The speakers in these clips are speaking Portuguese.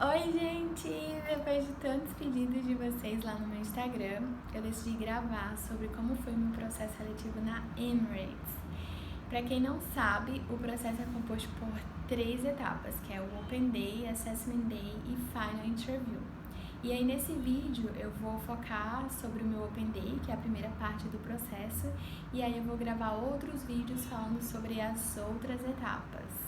Oi, gente! Depois de tantos pedidos de vocês lá no meu Instagram, eu decidi gravar sobre como foi meu processo seletivo na Emirates. Para quem não sabe, o processo é composto por 3 etapas, que é o Open Day, Assessment Day e Final Interview. E aí nesse vídeo eu vou focar sobre o meu Open Day, que é a primeira parte do processo, e aí eu vou gravar outros vídeos falando sobre as outras etapas.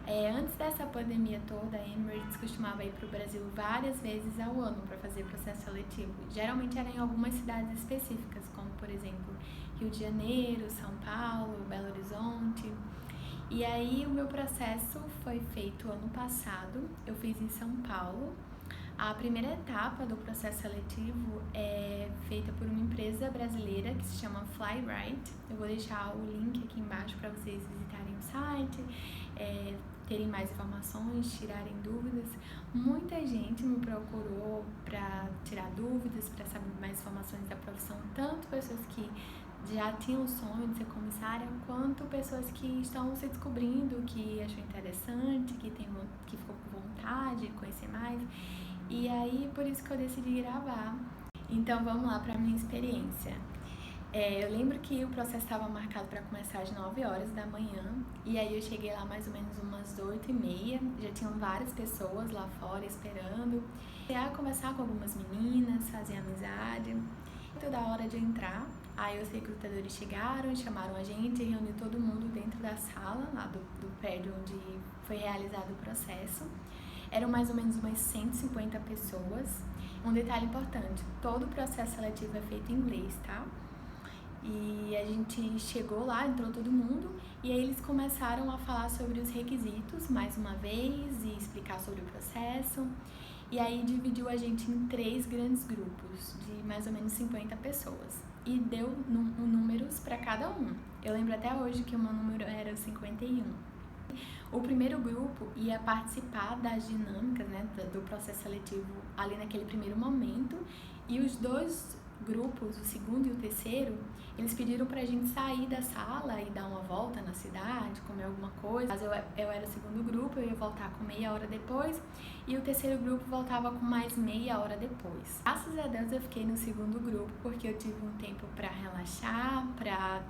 Antes dessa pandemia toda, a Emirates costumava ir para o Brasil várias vezes ao ano para fazer processo seletivo. Geralmente era em algumas cidades específicas, como por exemplo Rio de Janeiro, São Paulo, Belo Horizonte. E aí o meu processo foi feito ano passado, eu fiz em São Paulo. A primeira etapa do processo seletivo é feita por uma empresa brasileira que se chama Flyright. Eu vou deixar o link aqui embaixo para vocês visitarem o site, terem mais informações, tirarem dúvidas. Muita gente me procurou para tirar dúvidas, para saber mais informações da profissão, tanto pessoas que já tinham o sonho de ser comissária, quanto pessoas que estão se descobrindo, que achou interessante, que ficou com vontade de conhecer mais. E aí, por isso que eu decidi gravar. Então, vamos lá para a minha experiência. Eu lembro que o processo estava marcado para começar às 9 horas da manhã, e aí eu cheguei lá mais ou menos umas 8h30, já tinham várias pessoas lá fora esperando. Eu conversar com algumas meninas, fazer amizade. Toda hora de entrar, aí os recrutadores chegaram, chamaram a gente e reuniu todo mundo dentro da sala, lá do prédio onde foi realizado o processo. Eram mais ou menos umas 150 pessoas. Um detalhe importante, todo o processo seletivo é feito em inglês, tá? E a gente chegou lá, entrou todo mundo, e aí eles começaram a falar sobre os requisitos mais uma vez e explicar sobre o processo. E aí dividiu a gente em 3 grandes grupos de mais ou menos 50 pessoas e deu números para cada um. Eu lembro até hoje que o meu número era o 51. O primeiro grupo ia participar das dinâmicas, né, do processo seletivo ali naquele primeiro momento, e os 2 grupos, o segundo e o terceiro, eles pediram pra gente sair da sala e dar uma volta na cidade, comer alguma coisa. Mas eu era o segundo grupo, eu ia voltar com meia hora depois, e o terceiro grupo voltava com mais meia hora depois. Graças a Deus eu fiquei no segundo grupo, porque eu tive um tempo pra relaxar, pra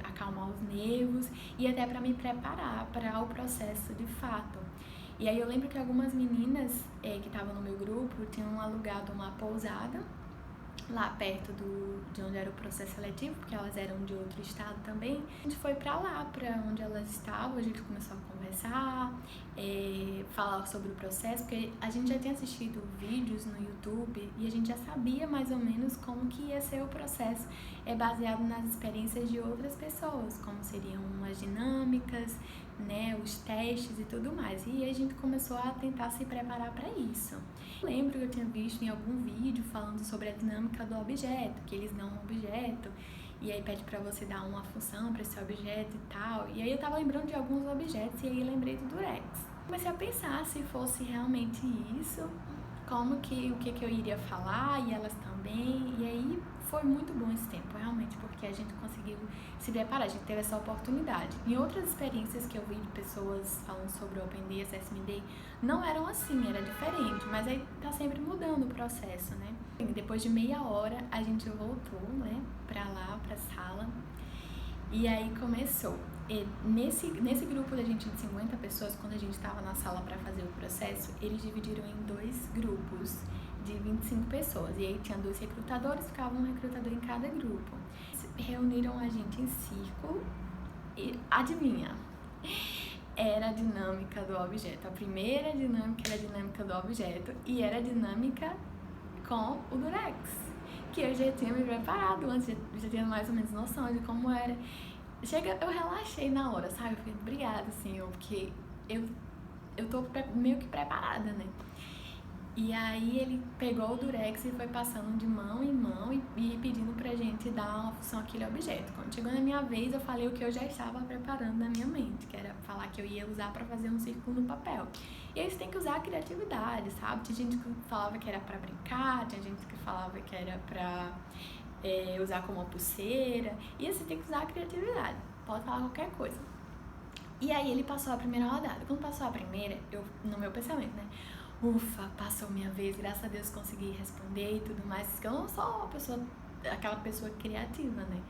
acalmar os nervos e até pra me preparar para o processo de fato. E aí eu lembro que algumas meninas que estavam no meu grupo tinham alugado uma pousada lá perto de onde era o processo seletivo, porque elas eram de outro estado também. A gente foi pra lá, pra onde elas estavam, a gente começou a conversar, falar sobre o processo, porque a gente já tinha assistido vídeos no YouTube e a gente já sabia mais ou menos como que ia ser o processo, baseado nas experiências de outras pessoas, como seriam as dinâmicas, né, os testes e tudo mais. E a gente começou a tentar se preparar para isso. Eu lembro que eu tinha visto em algum vídeo falando sobre a dinâmica do objeto, que eles dão um objeto e aí pede para você dar uma função para esse objeto e tal. E aí eu tava lembrando de alguns objetos e aí lembrei do Durex. Comecei a pensar se fosse realmente isso, o que eu iria falar, e elas também. E aí foi muito bom esse tempo, realmente, porque a gente conseguiu se preparar, a gente teve essa oportunidade. Em outras experiências que eu vi de pessoas falando sobre o Open Day, Assessment Day, não eram assim, era diferente, mas aí tá sempre mudando o processo, né? Depois de meia hora, a gente voltou, né, pra lá, pra sala, e aí começou. Nesse grupo da gente de 50 pessoas, quando a gente estava na sala para fazer o processo, eles dividiram em 2 grupos de 25 pessoas. E aí tinha 2 recrutadores, ficava um recrutador em cada grupo. Reuniram a gente em círculo e adivinha? Era a dinâmica do objeto. A primeira dinâmica era a dinâmica do objeto e era a dinâmica com o Durex, que eu já tinha me preparado antes, já tinha mais ou menos noção de como era. Eu relaxei na hora, sabe? Eu falei, obrigada, Senhor, porque eu tô meio que preparada, né? E aí ele pegou o Durex e foi passando de mão em mão e pedindo pra gente dar uma função àquele objeto. Quando chegou na minha vez, eu falei o que eu já estava preparando na minha mente, que era falar que eu ia usar pra fazer um círculo no papel. E aí você tem que usar a criatividade, sabe? Tinha gente que falava que era pra brincar, tinha gente que falava que era pra usar como uma pulseira, e você tem que usar a criatividade, pode falar qualquer coisa. E aí ele passou a primeira rodada. Quando passou a primeira, no meu pensamento, né? ufa, passou minha vez, graças a Deus consegui responder e tudo mais, porque eu não sou uma pessoa, aquela pessoa criativa, né?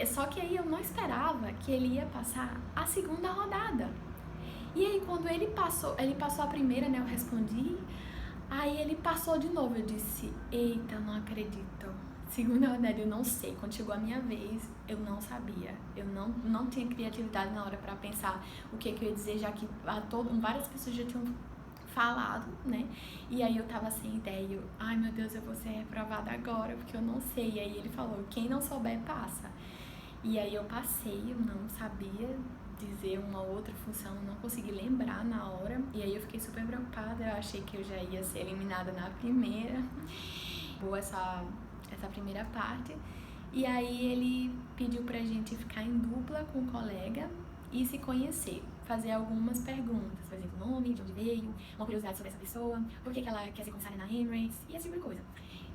Só que aí eu não esperava que ele ia passar a segunda rodada. E aí quando ele passou a primeira, né, eu respondi, aí ele passou de novo, eu disse, eita, não acredito. Segunda rodada, eu não sei, quando chegou a minha vez, eu não sabia, eu não tinha criatividade na hora pra pensar o que eu ia dizer, já que várias pessoas já tinham falado, né, e aí eu tava sem ideia, eu, ai meu Deus, eu vou ser reprovada agora, porque eu não sei, e aí ele falou, quem não souber, passa. E aí eu passei, eu não sabia dizer uma outra função, não consegui lembrar na hora, e aí eu fiquei super preocupada, eu achei que eu já ia ser eliminada na primeira, boa essa primeira parte, e aí ele pediu pra gente ficar em dupla com um colega e se conhecer, fazer algumas perguntas, por exemplo, nome, de onde veio, uma curiosidade sobre essa pessoa, por que ela quer ser comissária na Emirates, e esse tipo de coisa.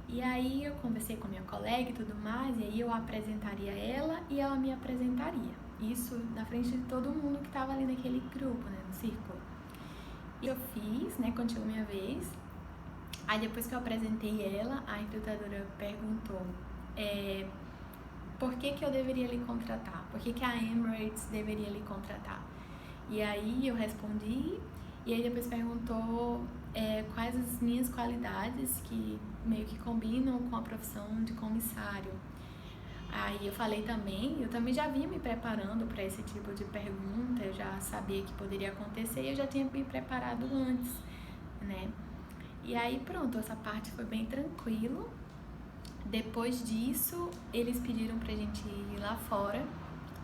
E aí eu conversei com a minha colega e tudo mais, e aí eu apresentaria ela e ela me apresentaria. Isso na frente de todo mundo que tava ali naquele grupo, né, no círculo. E eu fiz, né, quando chegou minha vez. Aí depois que eu apresentei ela, a recrutadora perguntou por que eu deveria lhe contratar? Por que a Emirates deveria lhe contratar? E aí eu respondi, e aí depois perguntou quais as minhas qualidades que meio que combinam com a profissão de comissário. Aí eu falei também, eu também já vinha me preparando para esse tipo de pergunta, eu já sabia que poderia acontecer e eu já tinha me preparado antes, né? E aí pronto, essa parte foi bem tranquilo. Depois disso, eles pediram pra gente ir lá fora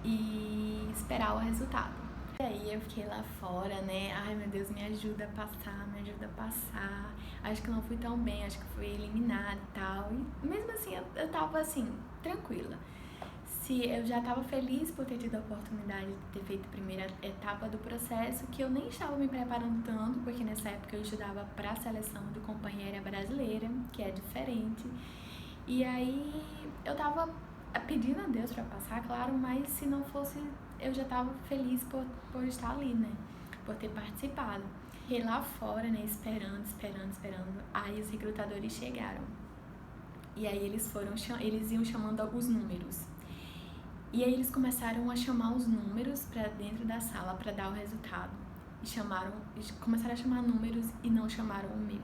e esperar o resultado. E aí eu fiquei lá fora, né? Ai meu Deus, me ajuda a passar, me ajuda a passar. Acho que eu não fui tão bem, acho que fui eliminada e tal. E mesmo assim, eu tava assim, tranquila. Eu já estava feliz por ter tido a oportunidade de ter feito a primeira etapa do processo, que eu nem estava me preparando tanto, porque nessa época eu estudava para a seleção de companhia aérea brasileira, que é diferente. E aí eu tava pedindo a Deus para passar, claro, mas se não fosse, eu já tava feliz por estar ali, né? Por ter participado. Fiquei lá fora, né, esperando. Aí os recrutadores chegaram. E aí eles iam chamando os números. E aí eles começaram a chamar os números para dentro da sala para dar o resultado. E começaram a chamar números e não chamaram o meu.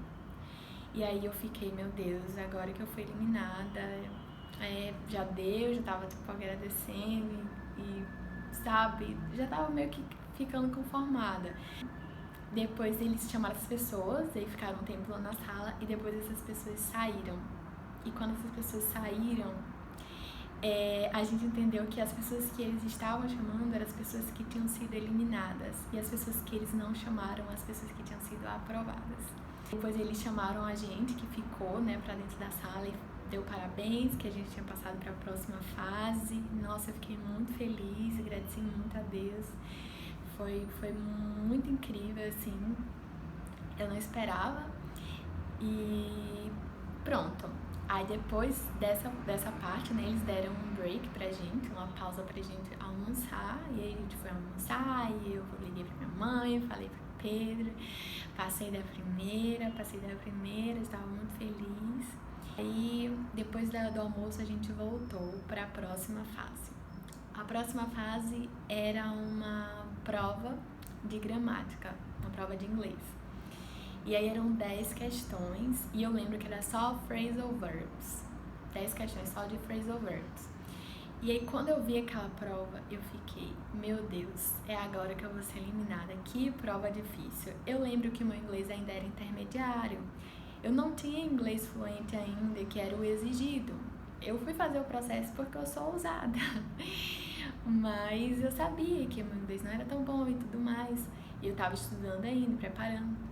E aí eu fiquei, meu Deus, agora que eu fui eliminada, já deu, já tava tipo agradecendo e sabe, já tava meio que ficando conformada. Depois eles chamaram as pessoas, aí ficaram um tempo lá na sala e depois essas pessoas saíram. E quando essas pessoas saíram, a gente entendeu que as pessoas que eles estavam chamando eram as pessoas que tinham sido eliminadas e as pessoas que eles não chamaram, as pessoas que tinham sido aprovadas. Depois eles chamaram a gente que ficou, né, pra dentro da sala e deu parabéns, que a gente tinha passado para a próxima fase. Nossa, eu fiquei muito feliz, agradeci muito a Deus. Foi muito incrível, assim, eu não esperava. E pronto. Aí depois dessa parte, né, eles deram um break pra gente, uma pausa pra gente almoçar, e aí a gente foi almoçar, e eu liguei pra minha mãe, falei pro Pedro, passei da primeira, estava muito feliz. Aí depois do almoço a gente voltou pra próxima fase. A próxima fase era uma prova de gramática, uma prova de inglês. E aí eram 10 questões, e eu lembro que era só phrasal verbs. 10 questões só de phrasal verbs. E aí quando eu vi aquela prova, eu fiquei, meu Deus, é agora que eu vou ser eliminada, que prova difícil. Eu lembro que meu inglês ainda era intermediário, eu não tinha inglês fluente ainda, que era o exigido. Eu fui fazer o processo porque eu sou ousada, mas eu sabia que meu inglês não era tão bom e tudo mais, e eu tava estudando ainda, preparando.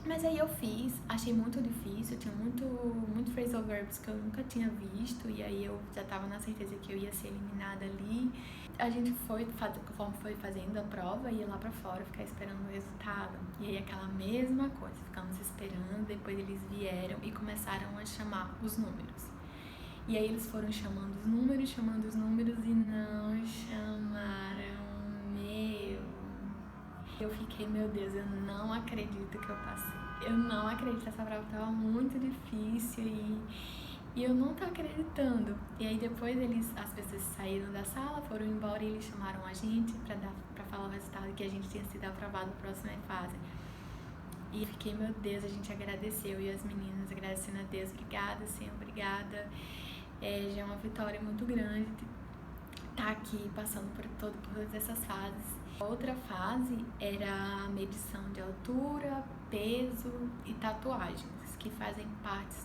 Mas aí eu fiz, achei muito difícil, tinha muito phrasal verbs que eu nunca tinha visto, e aí eu já tava na certeza que eu ia ser eliminada ali. A gente conforme foi fazendo a prova, ia lá pra fora ficar esperando o resultado. E aí aquela mesma coisa, ficamos esperando, depois eles vieram e começaram a chamar os números. E aí eles foram chamando os números e não chamaram o meu. Eu fiquei, meu Deus, eu não acredito que eu passei. eu não acredito, essa prova estava muito difícil e eu não tô acreditando. E aí depois as pessoas saíram da sala, foram embora e eles chamaram a gente pra falar o resultado, que a gente tinha sido aprovado na próxima fase. E eu fiquei, meu Deus, a gente agradeceu, e as meninas agradecendo a Deus, obrigada, Senhor, obrigada. Já é uma vitória muito grande estar aqui passando por todas essas fases. A outra fase era a medição de altura, peso e tatuagens, que fazem parte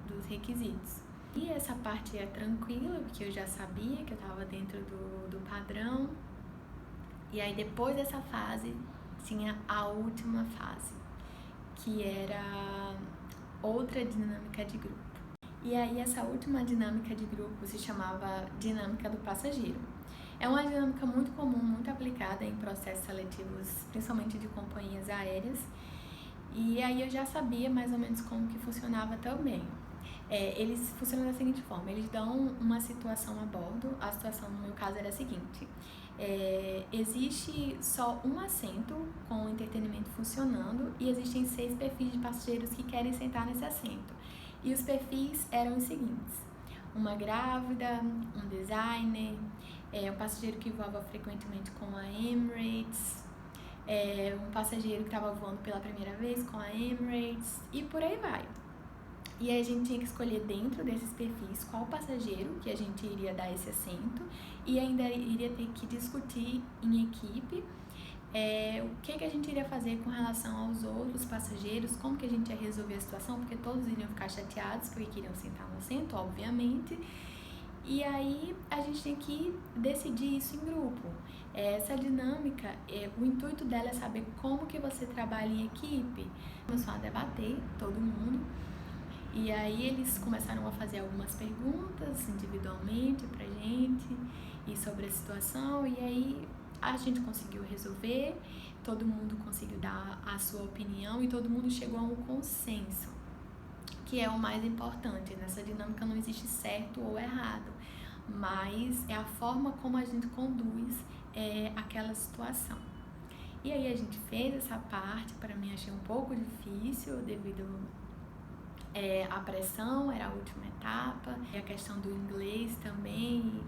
dos requisitos. E essa parte é tranquila, porque eu já sabia que eu estava dentro do padrão. E aí depois dessa fase tinha a última fase, que era outra dinâmica de grupo. E aí essa última dinâmica de grupo se chamava dinâmica do passageiro. É uma dinâmica muito comum, muito aplicada em processos seletivos, principalmente de companhias aéreas. E aí eu já sabia mais ou menos como que funcionava também. Eles funcionam da seguinte forma: eles dão uma situação a bordo. A situação no meu caso era a seguinte: existe só um assento com o entretenimento funcionando e existem 6 perfis de passageiros que querem sentar nesse assento. E os perfis eram os seguintes: uma grávida, um designer, um passageiro que voava frequentemente com a Emirates, um passageiro que estava voando pela primeira vez com a Emirates e por aí vai. E aí a gente tinha que escolher dentro desses perfis qual passageiro que a gente iria dar esse assento e ainda iria ter que discutir em equipe o que a gente iria fazer com relação aos outros passageiros, como que a gente ia resolver a situação, porque todos iriam ficar chateados porque queriam sentar no assento, obviamente. E aí a gente tem que decidir isso em grupo. Essa dinâmica, o intuito dela é saber como que você trabalha em equipe. Começou a debater, todo mundo. E aí eles começaram a fazer algumas perguntas individualmente pra gente e sobre a situação, e aí a gente conseguiu resolver, todo mundo conseguiu dar a sua opinião e todo mundo chegou a um consenso, que é o mais importante. Nessa dinâmica não existe certo ou errado, mas é a forma como a gente conduz aquela situação. E aí a gente fez essa parte, para mim achei um pouco difícil devido a pressão, era a última etapa, e a questão do inglês também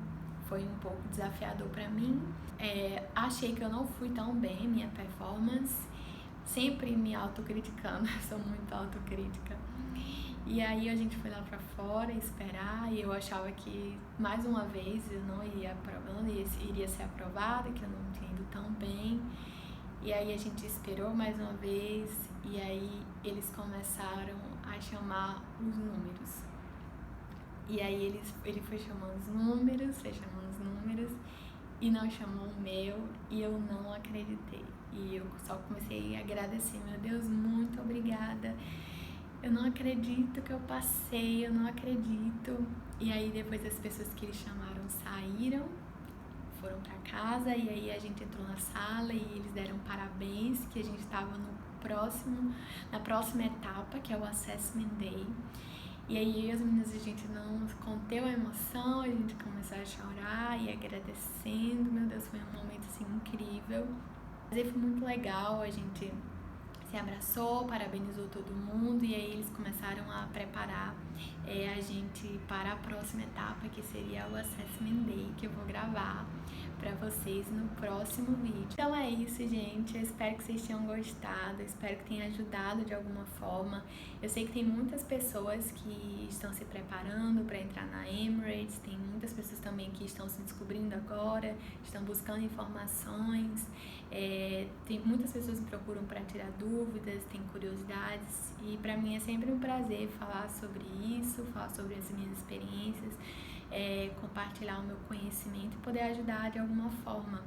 foi um pouco desafiador para mim. Achei que eu não fui tão bem, minha performance, sempre me autocriticando, sou muito autocrítica. E aí a gente foi lá pra fora esperar, e eu achava que mais uma vez eu não iria ser aprovada, que eu não tinha ido tão bem. E aí a gente esperou mais uma vez, e aí eles começaram a chamar os números. E aí ele foi chamando os números, e não chamou o meu, e eu não acreditei. E eu só comecei a agradecer: meu Deus, muito obrigada. Eu não acredito que eu passei, eu não acredito. E aí depois as pessoas que eles chamaram saíram, foram pra casa, e aí a gente entrou na sala e eles deram parabéns, que a gente estava na próxima etapa, que é o Assessment Day. E aí as meninas, a gente não conteu a emoção, a gente começou a chorar e agradecendo. Meu Deus, foi um momento assim incrível. Mas aí foi muito legal, a gente se abraçou, parabenizou todo mundo, e aí eles começaram a preparar a gente para a próxima etapa, que seria o Assessment Day, que eu vou gravar para vocês no próximo vídeo. Então é isso, gente, eu espero que vocês tenham gostado, eu espero que tenha ajudado de alguma forma. Eu sei que tem muitas pessoas que estão se preparando para entrar na Emirates, tem muitas pessoas também que estão se descobrindo agora, estão buscando informações. Tem muitas pessoas que me procuram para tirar dúvidas, tem curiosidades, e para mim é sempre um prazer falar sobre isso, falar sobre as minhas experiências, compartilhar o meu conhecimento e poder ajudar de alguma forma.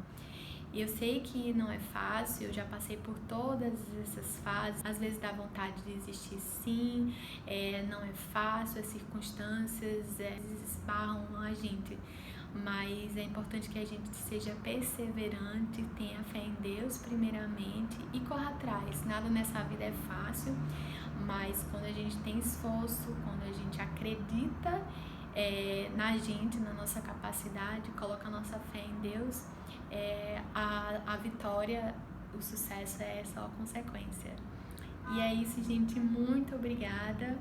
E eu sei que não é fácil, eu já passei por todas essas fases, às vezes dá vontade de desistir, sim, não é fácil, as circunstâncias esbarram a gente. Mas é importante que a gente seja perseverante, tenha fé em Deus primeiramente e corra atrás. Nada nessa vida é fácil, mas quando a gente tem esforço, quando a gente acredita na gente, na nossa capacidade, coloca a nossa fé em Deus, a vitória, o sucesso é só consequência. E é isso, gente. Muito obrigada.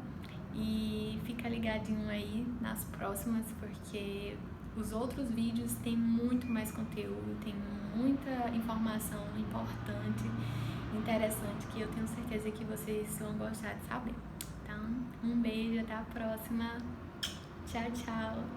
E fica ligadinho aí nas próximas, porque os outros vídeos tem muito mais conteúdo, tem muita informação importante, interessante, que eu tenho certeza que vocês vão gostar de saber. Então, um beijo, até a próxima. Tchau, tchau.